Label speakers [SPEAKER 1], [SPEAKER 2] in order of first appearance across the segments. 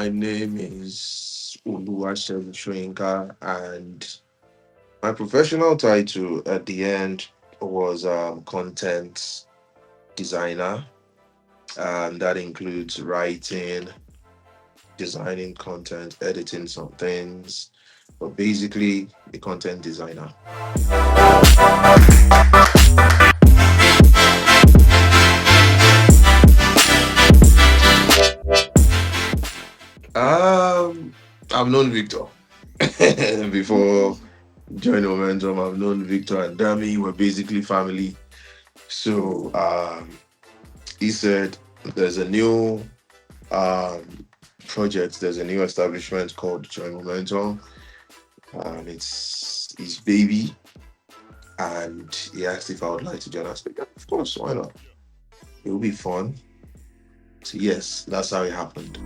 [SPEAKER 1] My name is Oluwasegun Soyinka, and my professional title at the end was content designer, and that includes writing, designing content, editing some things, but basically a content designer. Um, I've known Victor before joining Momentum. I've known Victor and Dami were basically family. So he said there's a new um, project, there's a new establishment called Join Momentum, and it's his baby. And he asked if I would like to join us. Yeah, of course, why not? It will be fun. So yes, that's how it happened.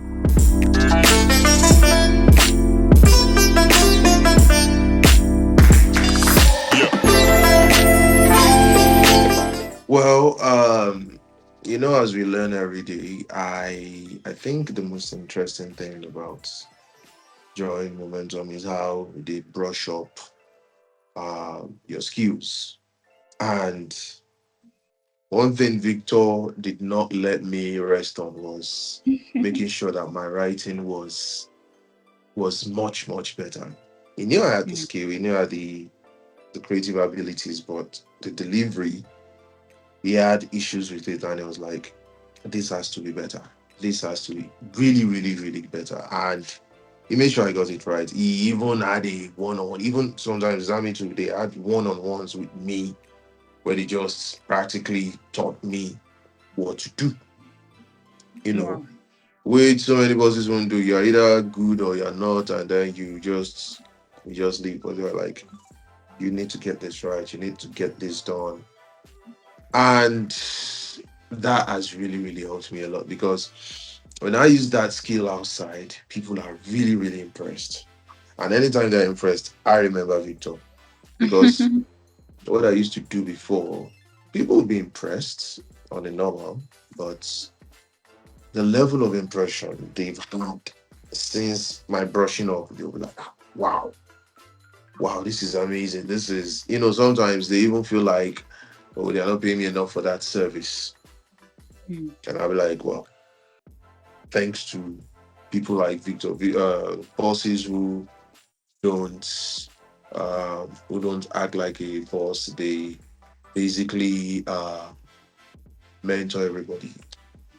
[SPEAKER 1] Well, as we learn every day, I think the most interesting thing about Join Momentum is how they brush up your skills. And one thing Victor did not let me rest on was making sure that my writing was much better. He knew I had the
[SPEAKER 2] Mm.
[SPEAKER 1] skill, he knew I had the creative abilities, but the delivery, he had issues with it, and he was like, "This has to be better. This has to be really better." And he made sure I got it right. He even had a one-on-one. Even sometimes Zami too, they had one-on-ones with me where they just practically taught me what to do. You know,
[SPEAKER 2] Wow.
[SPEAKER 1] which so many bosses won't do. You're either good or you're not, and then you just leave. But they're like, you need to get this right. You need to get this done, and that has really helped me a lot because when I use that skill outside, people are really impressed. And anytime they're impressed, I remember Victor because what I used to do before, people would be impressed on the normal, but the level of impression they've had since my brushing up, they'll be like, wow, wow, this is amazing. This is, sometimes they even feel like, oh, they're not paying me enough for that service.
[SPEAKER 2] Mm.
[SPEAKER 1] And I'll be like, well, thanks to people like Victor, bosses don't who don't act like a boss. They basically mentor everybody.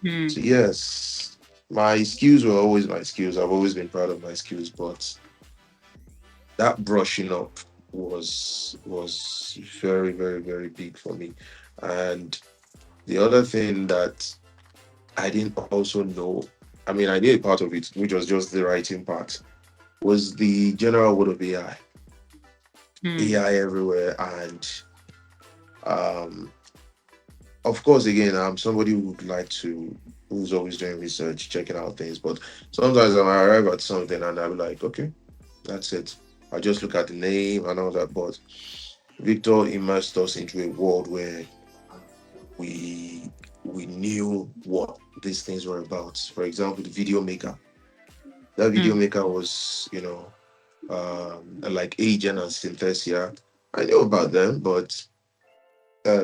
[SPEAKER 1] So
[SPEAKER 2] Mm.
[SPEAKER 1] yes, my skills were always my skills. I've always been proud of my skills, but that brushing up was very big for me. And the other thing that I didn't also know, I mean, I knew a part of it, which was just the writing part, was the general world of AI.
[SPEAKER 2] Mm.
[SPEAKER 1] AI everywhere, and um, of course, again, I'm somebody who would like to, who's always doing research, checking out things. But sometimes I might arrive at something and I'll be like, okay, that's it. I just look at the name and all that. But Victor immersed us into a world where we we knew what these things were about. For example, the video maker. That video
[SPEAKER 2] Mm.
[SPEAKER 1] maker was, like Agent and Synthesia. I knew about them, but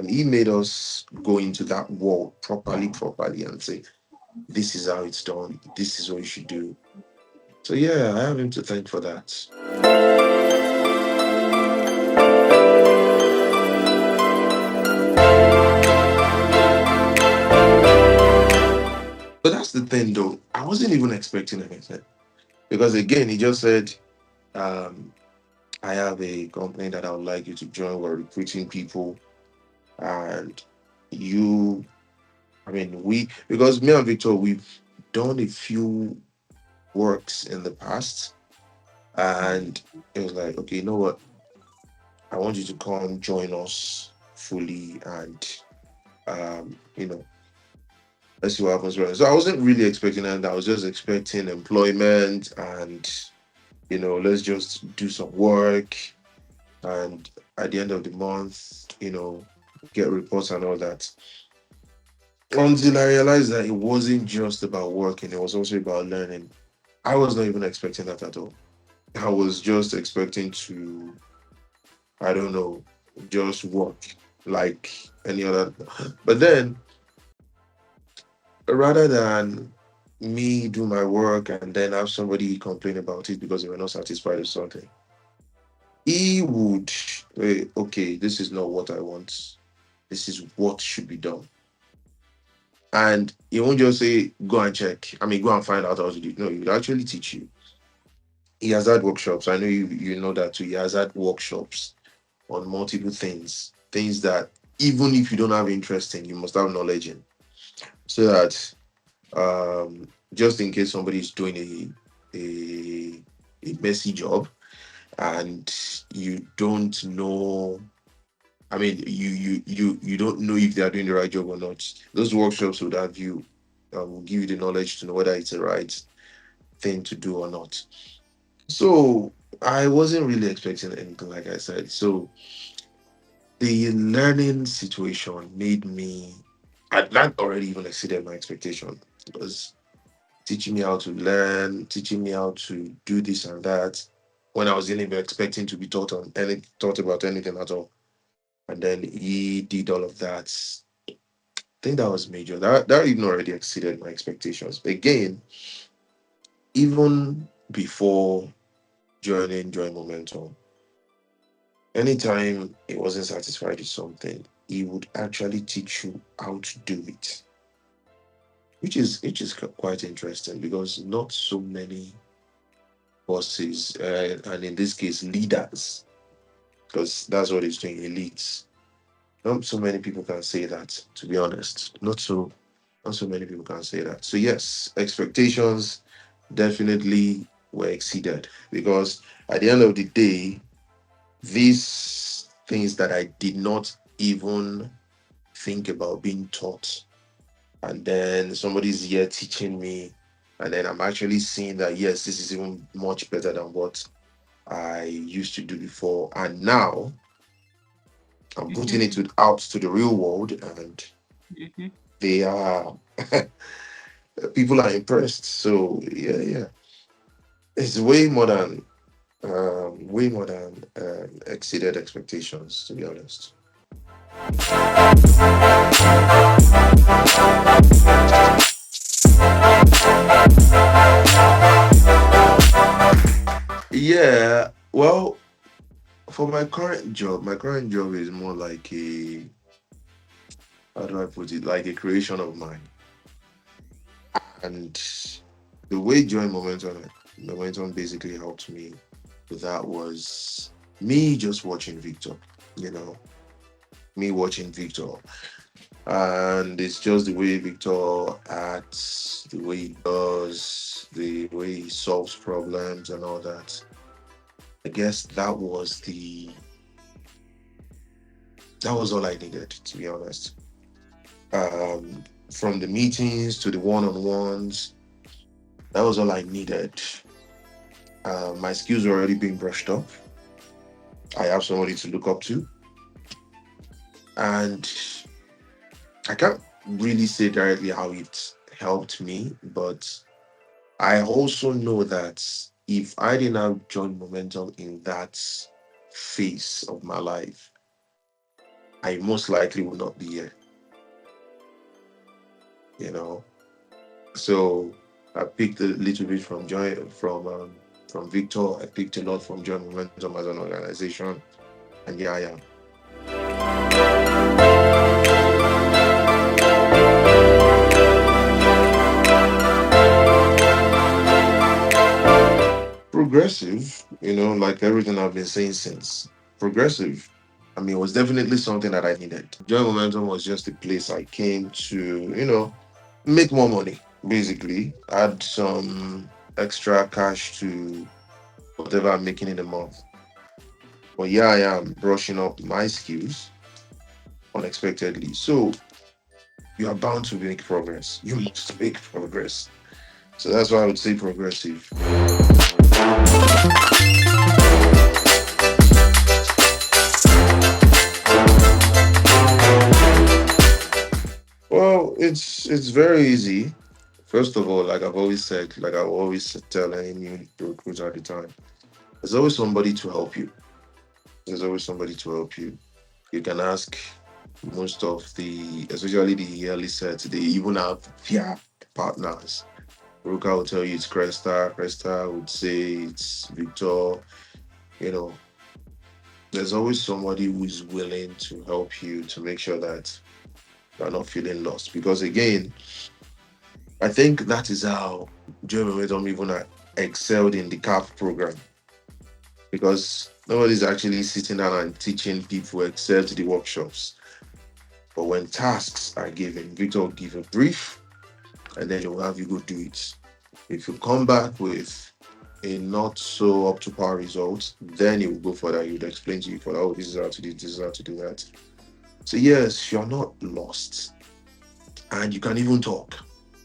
[SPEAKER 1] he made us go into that world properly, and say, this is how it's done. This is what you should do. So yeah, I have him to thank for that. But that's the thing, though. I wasn't even expecting anything because again, he just said, um, "I have a company that I would like you to join. We're recruiting people, and you." I mean, we because me and Victor, we've done a few works in the past, and it was like, okay, you know what? I want you to come join us fully, and let's see what happens. So I wasn't really expecting that. I was just expecting employment and let's just do some work, and at the end of the month, get reports and all that. Until I realized that it wasn't just about working; it was also about learning. I was not even expecting that at all. I was just expecting to, I don't know, just work like any other. But then, rather than me do my work and then have somebody complain about it because they were not satisfied with something, he would say, okay, this is not what I want. This is what should be done. And he won't just say, go and check. I mean, go and find out how to do it. No, he will actually teach you. He has had workshops. I know you know that too. He has had workshops on multiple things, things that even if you don't have interest in, you must have knowledge in, so that just in case somebody is doing a messy job and you don't know. I mean, you don't know if they are doing the right job or not. Those workshops would have you, will give you the knowledge to know whether it's the right thing to do or not. So I wasn't really expecting anything, like I said. So the learning situation made me, that already even exceeded my expectation. It was teaching me how to learn, teaching me how to do this and that when I wasn't even expecting to be taught about anything at all. And then he did all of that. I think that was major. That even already exceeded my expectations. Again, even before joining Momentum, anytime he wasn't satisfied with something, he would actually teach you how to do it, which is quite interesting because not so many bosses, and in this case leaders, because that's what he's doing, he leads. Not so many people can say that, to be honest. Not so many people can say that. So yes, expectations definitely were exceeded because at the end of the day, these things that I did not even think about being taught, and then somebody's here teaching me, and then I'm actually seeing that yes, this is even much better than what I used to do before, and now I'm putting
[SPEAKER 2] Mhm.
[SPEAKER 1] out to the real world, and
[SPEAKER 2] Mhm.
[SPEAKER 1] they are people are impressed. So yeah, yeah, it's way more than exceeded expectations, to be honest. Yeah, well, for my current job is more like a, how do I put it, like a creation of mine. And the way Momentum basically helped me with that was me just watching Victor, you know, me watching Victor. And it's just the way Victor acts, the way he does, the way he solves problems and all that. I guess that was all I needed, to be honest. From the meetings to the one-on-ones, that was all I needed. My skills were already being brushed up. I have somebody to look up to, and I can't really say directly how it helped me, but I also know that if I didn't have joined Momentum in that phase of my life, I most likely would not be here, you know. So I picked a little bit from Victor. I picked a lot from Join Momentum as an organization, and yeah, I am. Progressive, like everything I've been saying since. Progressive. I mean, it was definitely something that I needed. Joy Momentum was just a place I came to, make more money, basically. Add some extra cash to whatever I'm making in a month. But yeah, I am brushing up my skills unexpectedly. So you are bound to make progress. You must make progress. So that's why I would say progressive. Well, it's very easy First of all, like I've always said, like I will always tell any new recruiter at the time, there's always somebody to help you. There's always somebody to help you. You can ask most of the, especially the early sets, they even have peer partners. Ruka will tell you it's Cresta. Cresta would say it's Victor. You know, there's always somebody who is willing to help you to make sure that you're not feeling lost. Because again, I think that is how Joe Momentum even excelled in the CAF program. Because nobody's actually sitting down and teaching people except the workshops. But when tasks are given, Victor will give a brief and then he will have you go do it. If you come back with a not so up to par result, then you will go for that. He would explain to you for oh, this is how to do this is how to do that. So yes, you're not lost. And you can even talk.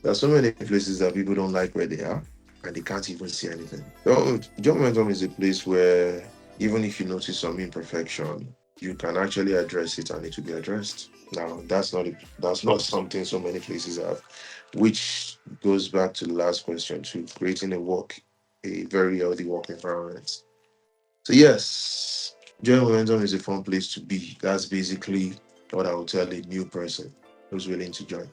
[SPEAKER 1] There are so many places that people don't like where they are and they can't even see anything. So job momentum is a place where even if you notice some imperfection, you can actually address it and it will be addressed. Now that's not something so many places have, which goes back to the last question to creating a very healthy work environment. So yes, job momentum is a fun place to be. That's basically what I would tell a new person who's willing to join.